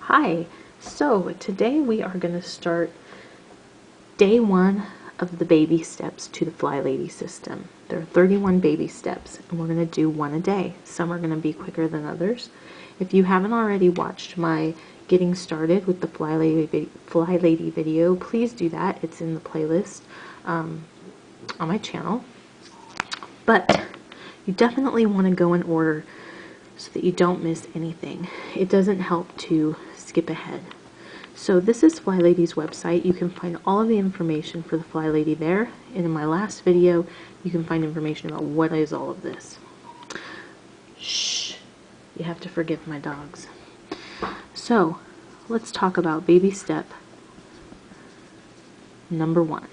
Hi, so today we are going to start day one of the baby steps to the FlyLady system. There are 31 baby steps and we're going to do one a day. Some are going to be quicker than others. If you haven't already watched my getting started with the FlyLady video, please do that. It's in the playlist on my channel. But you definitely want to go in order so that you don't miss anything. It doesn't help to skip ahead. So this is FlyLady's website. You can find all of the information for the FlyLady there. And in my last video, you can find information about what is all of this. Shh, you have to forgive my dogs. So let's talk about baby step number 1.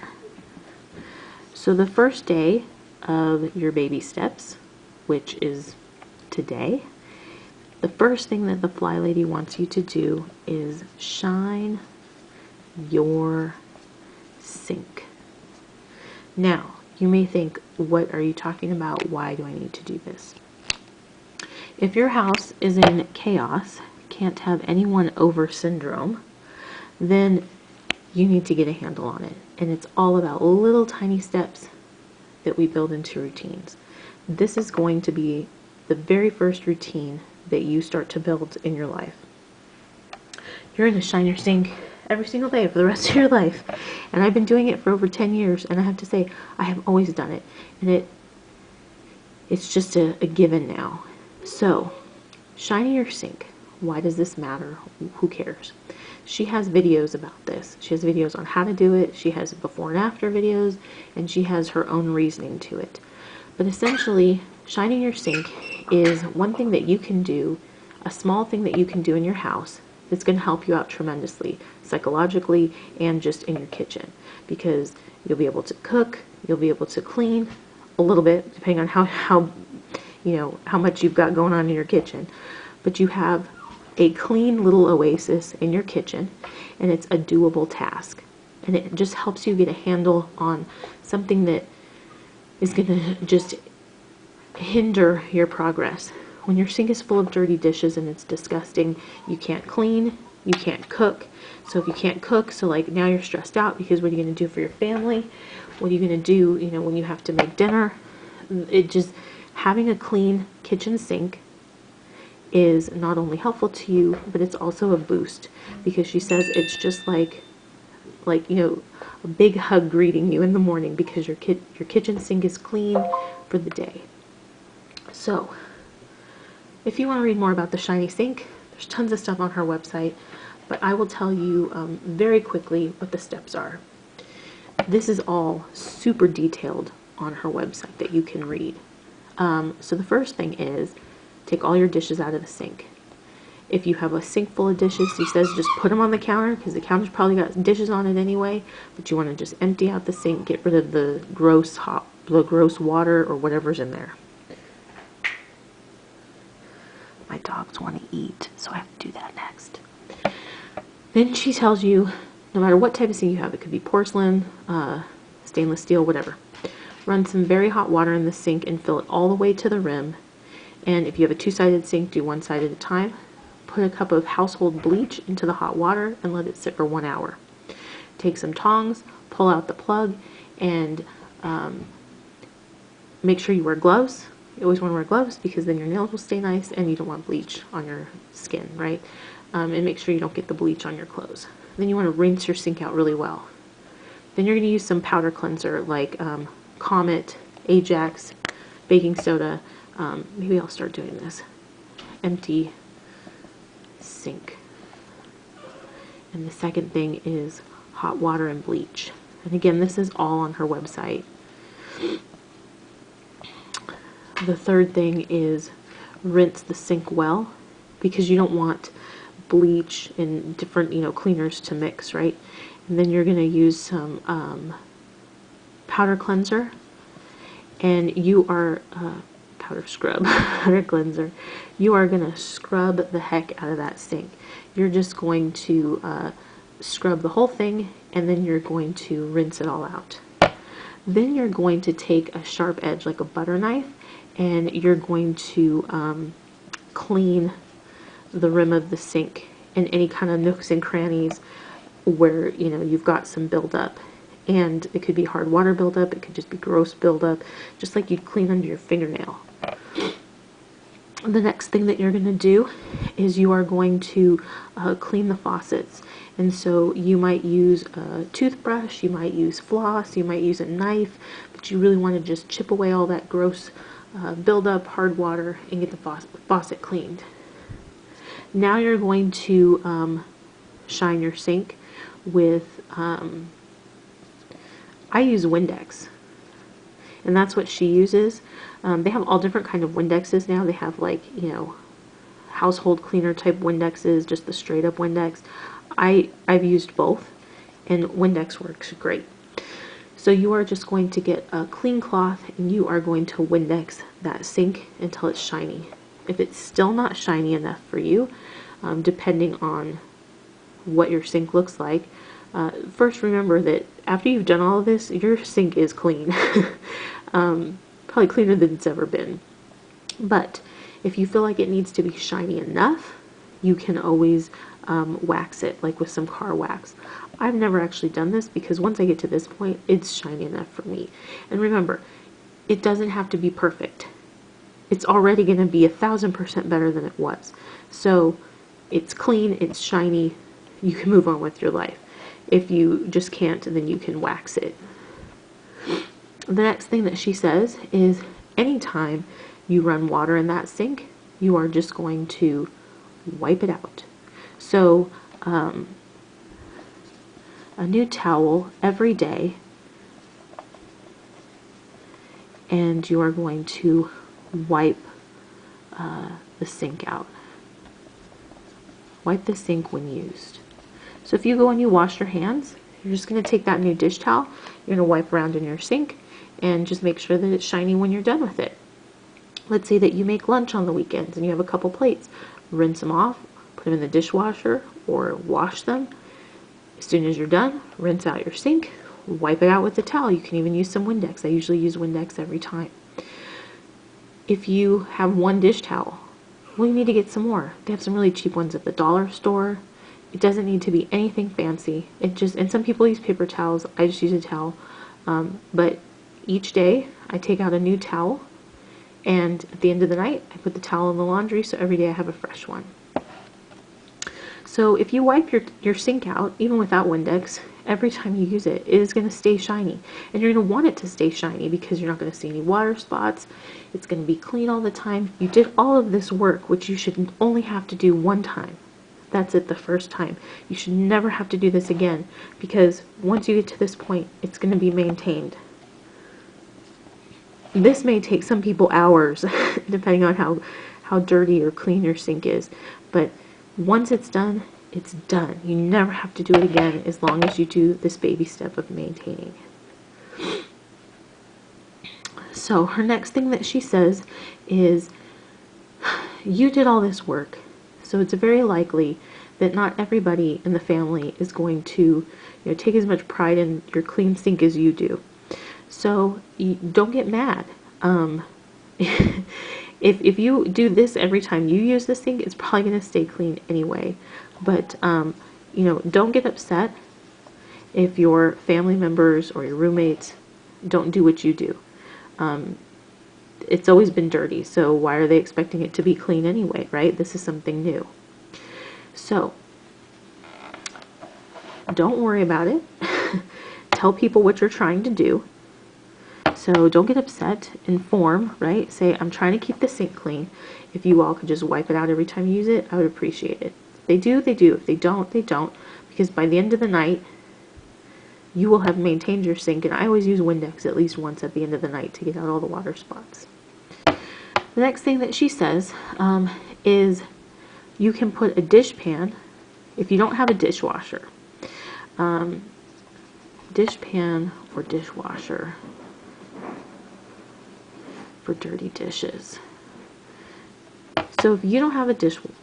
So the first day of your baby steps, which is today, the first thing that the FlyLady wants you to do is shine your sink. Now, you may think, what are you talking about? Why do I need to do this? If your house is in chaos, can't have anyone over syndrome, then you need to get a handle on it. And it's all about little tiny steps that we build into routines. This is going to be the very first routine that you start to build in your life. You're going to shine your sink every single day for the rest of your life. And I've been doing it for over 10 years, and I have to say, I have always done it. And it's just a given now. So, shining your sink. Why does this matter? Who cares? She has videos about this. She has videos on how to do it. She has before and after videos, and she has her own reasoning to it. But essentially, shining your sink is one thing that you can do, a small thing that you can do in your house that's going to help you out tremendously, psychologically and just in your kitchen, because you'll be able to cook, you'll be able to clean a little bit, depending on how much you've got going on in your kitchen, but you have a clean little oasis in your kitchen, and it's a doable task, and it just helps you get a handle on something that is going to just hinder your progress. When your sink is full of dirty dishes and it's disgusting, you can't clean, you can't cook. So if you can't cook, so like now you're stressed out because what are you going to do for your family? What are you going to do, when you have to make dinner? Having a clean kitchen sink is not only helpful to you, but it's also a boost, because she says it's just like a big hug greeting you in the morning because your kitchen sink is clean for the day. So, if you want to read more about the shiny sink, there's tons of stuff on her website, but I will tell you very quickly what the steps are. This is all super detailed on her website that you can read. So the first thing is, take all your dishes out of the sink. If you have a sink full of dishes, she says just put them on the counter, because the counter's probably got dishes on it anyway, but you want to just empty out the sink, get rid of the gross water or whatever's in there. My dogs want to eat, so I have to do that next. Then she tells you, no matter what type of sink you have, it could be porcelain, stainless steel, whatever. Run some very hot water in the sink and fill it all the way to the rim. And if you have a two-sided sink, do one side at a time. Put a cup of household bleach into the hot water and let it sit for 1 hour. Take some tongs, pull out the plug, and make sure you wear gloves. You always want to wear gloves because then your nails will stay nice and you don't want bleach on your skin, right? And make sure you don't get the bleach on your clothes. Then you want to rinse your sink out really well. Then you're going to use some powder cleanser like Comet, Ajax, baking soda. Maybe I'll start doing this. Empty sink. And the second thing is hot water and bleach. And again, this is all on her website. The third thing is rinse the sink well, because you don't want bleach and different, cleaners to mix, right? And then you're going to use some powder cleanser, and you are powder cleanser. You are going to scrub the heck out of that sink. You're just going to scrub the whole thing, and then you're going to rinse it all out. Then you're going to take a sharp edge like a butter knife, and you're going to clean the rim of the sink in any kind of nooks and crannies where, you know, you've got some buildup. And it could be hard water buildup, it could just be gross buildup, just like you'd clean under your fingernail. The next thing that you're going to do is you are going to clean the faucets. And so you might use a toothbrush, you might use floss, you might use a knife, but you really want to just chip away all that gross buildup, hard water, and get the faucet cleaned. Now you're going to shine your sink with, I use Windex, and that's what she uses. They have all different kind of Windexes now. They have, like, you know, household cleaner type Windexes, just the straight up Windex. I've used both, and Windex works great. So you are just going to get a clean cloth and you are going to Windex that sink until it's shiny. If it's still not shiny enough for you, depending on what your sink looks like, first remember that after you've done all of this, your sink is clean. Probably cleaner than it's ever been. But if you feel like it needs to be shiny enough, you can always wax it, like with some car wax. I've never actually done this because once I get to this point, it's shiny enough for me. And remember, it doesn't have to be perfect. It's already going to be 1,000% better than it was. So it's clean, it's shiny, you can move on with your life. If you just can't, then you can wax it. The next thing that she says is anytime you run water in that sink, you are just going to wipe it out. So a new towel every day, and you are going to wipe the sink out. Wipe the sink when used. So if you go and you wash your hands, you're just going to take that new dish towel, you're going to wipe around in your sink, and just make sure that it's shiny when you're done with it. Let's say that you make lunch on the weekends and you have a couple plates. Rinse them off, put them in the dishwasher, or wash them. As soon as you're done, rinse out your sink, wipe it out with a towel. You can even use some Windex. I usually use Windex every time. If you have one dish towel, well, you need to get some more. They have some really cheap ones at the dollar store. It doesn't need to be anything fancy. It just, and some people use paper towels. I just use a towel. But each day I take out a new towel, and at the end of the night I put the towel in the laundry, so every day I have a fresh one. So if you wipe your sink out, even without Windex, every time you use it, it is going to stay shiny. And you're going to want it to stay shiny because you're not going to see any water spots. It's going to be clean all the time. You did all of this work, which you should only have to do one time. That's it, the first time. You should never have to do this again, because once you get to this point, it's going to be maintained. This may take some people hours, depending on how dirty or clean your sink is. But once it's done, it's done. You never have to do it again as long as you do this baby step of maintaining. So her next thing that she says is, you did all this work, so it's very likely that not everybody in the family is going to, take as much pride in your clean sink as you do. So don't get mad. If you do this every time you use the sink, it's probably going to stay clean anyway. But don't get upset if your family members or your roommates don't do what you do. It's always been dirty, so why are they expecting it to be clean anyway, right? This is something new. So don't worry about it. Tell people what you're trying to do. So don't get upset. Inform, right? Say, I'm trying to keep the sink clean. If you all could just wipe it out every time you use it, I would appreciate it. If they do, they do. If they don't, they don't. Because by the end of the night, you will have maintained your sink. And I always use Windex at least once at the end of the night to get out all the water spots. The next thing that she says is you can put a dishpan, if you don't have a dishwasher. Dishpan or dishwasher for dirty dishes. So if you don't have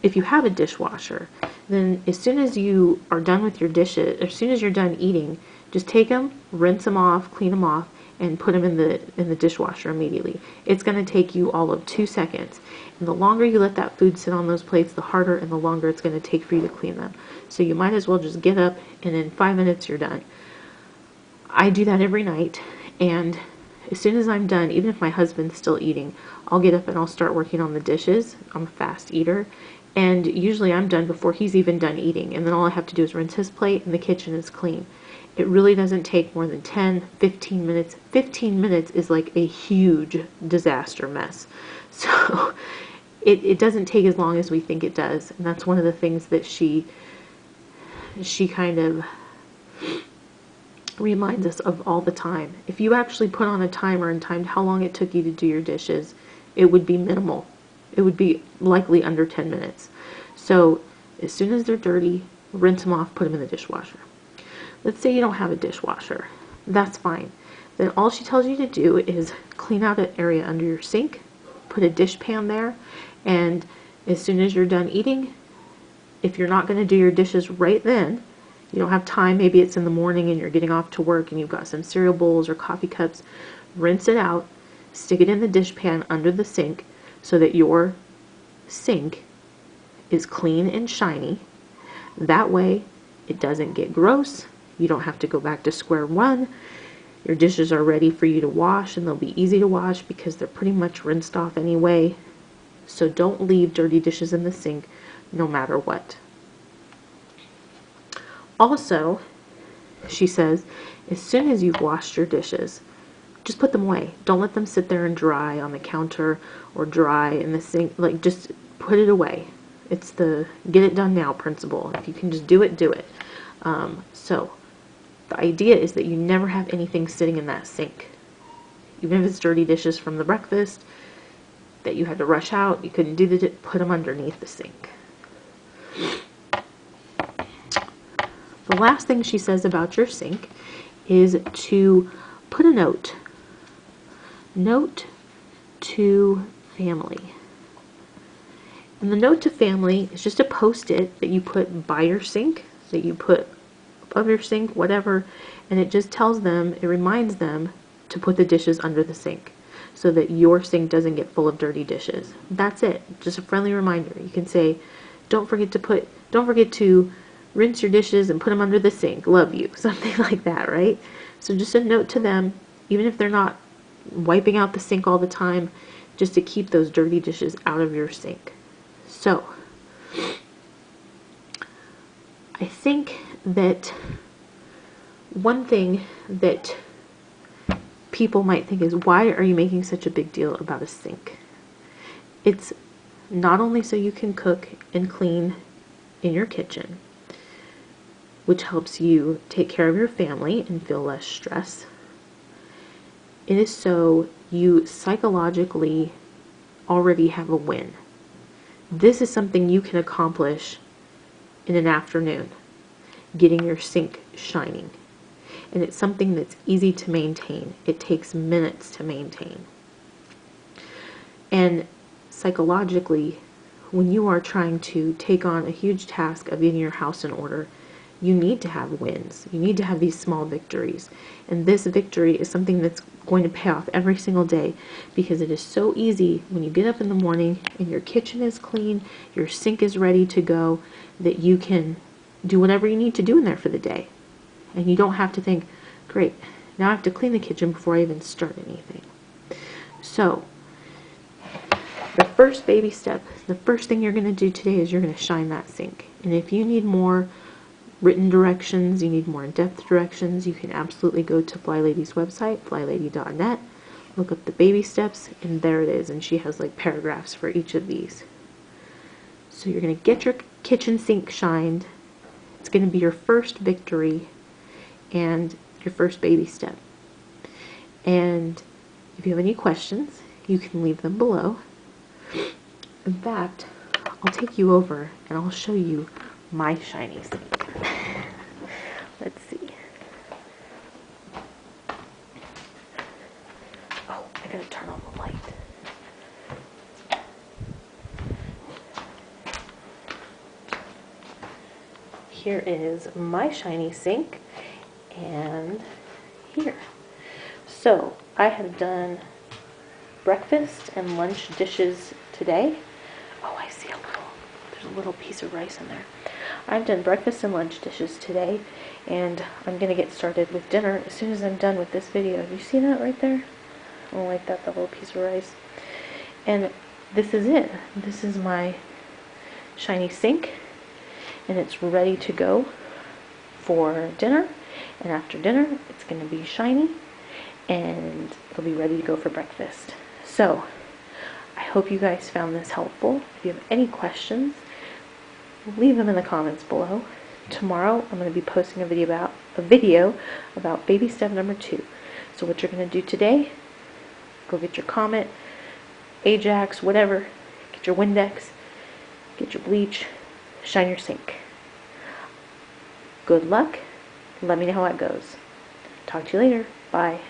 if you have a dishwasher, then as soon as you are done with your dishes, as soon as you're done eating, just take them, rinse them off, clean them off, and put them in the dishwasher immediately. It's going to take you all of 2 seconds. And the longer you let that food sit on those plates, the harder and the longer it's going to take for you to clean them. So you might as well just get up and in 5 minutes you're done. I do that every night, and as soon as I'm done, even if my husband's still eating, I'll get up and I'll start working on the dishes. I'm a fast eater, and usually I'm done before he's even done eating, and then all I have to do is rinse his plate and the kitchen is clean. It really doesn't take more than 10, 15 minutes. 15 minutes is like a huge disaster mess. So it doesn't take as long as we think it does, and that's one of the things that she kind of reminds us of all the time. If you actually put on a timer and timed how long it took you to do your dishes, it would be minimal. It would be likely under 10 minutes. So as soon as they're dirty, rinse them off, put them in the dishwasher. Let's say you don't have a dishwasher. That's fine. Then all she tells you to do is clean out an area under your sink, put a dishpan there, and as soon as you're done eating, if you're not going to do your dishes right then, you don't have time, maybe it's in the morning and you're getting off to work and you've got some cereal bowls or coffee cups, rinse it out, stick it in the dishpan under the sink so that your sink is clean and shiny. That way it doesn't get gross. You don't have to go back to square one. Your dishes are ready for you to wash, and they'll be easy to wash because they're pretty much rinsed off anyway. So don't leave dirty dishes in the sink no matter what. Also, she says, as soon as you've washed your dishes, just put them away. Don't let them sit there and dry on the counter or dry in the sink. Like, just put it away. It's the get it done now principle. If you can just do it, do it. So the idea is that you never have anything sitting in that sink. Even if it's dirty dishes from the breakfast that you had to rush out, you couldn't do the put them underneath the sink. The last thing she says about your sink is to put a note. Note to family. And the note to family is just a post-it that you put by your sink, that you put above your sink, whatever, and it just tells them, it reminds them to put the dishes under the sink so that your sink doesn't get full of dirty dishes. That's it. Just a friendly reminder. You can say, don't forget to rinse your dishes and put them under the sink. Love you. Something like that, right? So just a note to them, even if they're not wiping out the sink all the time, just to keep those dirty dishes out of your sink. So, I think that one thing that people might think is, why are you making such a big deal about a sink? It's not only so you can cook and clean in your kitchen, which helps you take care of your family and feel less stress. It is so you psychologically already have a win. This is something you can accomplish in an afternoon, getting your sink shining. And it's something that's easy to maintain. It takes minutes to maintain. And psychologically, when you are trying to take on a huge task of getting your house in order, you need to have wins. You need to have these small victories. And this victory is something that's going to pay off every single day, because it is so easy when you get up in the morning and your kitchen is clean, your sink is ready to go, that you can do whatever you need to do in there for the day. And you don't have to think, great, now I have to clean the kitchen before I even start anything. So, the first baby step, the first thing you're going to do today is you're going to shine that sink. And if you need more written directions, you need more in-depth directions, you can absolutely go to FlyLady's website, flylady.net, look up the baby steps, and there it is. And she has like paragraphs for each of these. So you're going to get your kitchen sink shined. It's going to be your first victory and your first baby step. And if you have any questions, you can leave them below. In fact, I'll take you over and I'll show you my shiny sink. Let's see. Oh, I gotta turn on the light. Here is my shiny sink, and here. So I have done breakfast and lunch dishes today. Oh, I see there's a little piece of rice in there. I've done breakfast and lunch dishes today, and I'm going to get started with dinner as soon as I'm done with this video. You see that right there? I don't like that, the little piece of rice. And this is it. This is my shiny sink, and it's ready to go for dinner. And after dinner, it's going to be shiny, and it'll be ready to go for breakfast. So, I hope you guys found this helpful. If you have any questions, leave them in the comments below. Tomorrow, I'm going to be posting a video about baby step number 2. So what you're going to do today, go get your Comet, Ajax, whatever, get your Windex, get your bleach, shine your sink. Good luck. Let me know how it goes. Talk to you later. Bye.